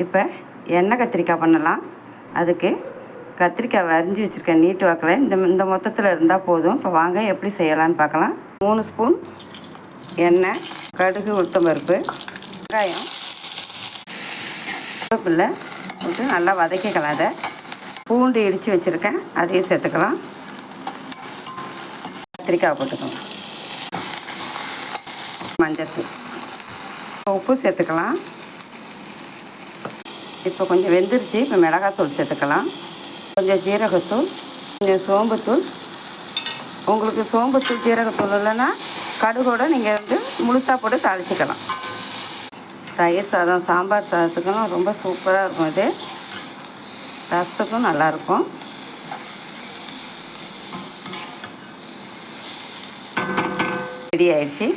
இப்போ எண்ணெய் கத்திரிக்காய் பண்ணலாம். அதுக்கு கத்திரிக்காய் அரிஞ்சு வச்சுருக்கேன் நீட்டு வாக்கில். இந்த மொத்தத்தில் இருந்தால் போதும். இப்போ வாங்க எப்படி செய்யலான்னு பார்க்கலாம். 3 ஸ்பூன் எண்ணெய், கடுகு, உளுத்தம்பருப்பு, வெங்காயம், கருவேப்பிலை போட்டு நல்லா வதக்கிக்கலாம். அதை பூண்டு இடித்து வச்சுருக்கேன், அதையும் சேர்த்துக்கலாம். கத்திரிக்காய் போட்டுக்கலாம். மஞ்சள்தூள், உப்பு சேர்த்துக்கலாம். இப்போ கொஞ்சம் வெந்துருச்சு. இப்போ மிளகாத்தூள் சேர்த்துக்கலாம். கொஞ்சம் ஜீரகத்தூள், கொஞ்சம் சோம்புத்தூள். உங்களுக்கு சோம்புத்தூள் ஜீரகத்தூள் இல்லைன்னா கடுகோடு நீங்கள் முழுசாக போட்டு தாளிச்சிக்கலாம். தயிர் சாதம், சாம்பார் சாதத்துக்கும் ரொம்ப சூப்பராக இருக்கும். இது ரசத்துக்கும் நல்லாயிருக்கும். ரெடி ஆயிடுச்சு.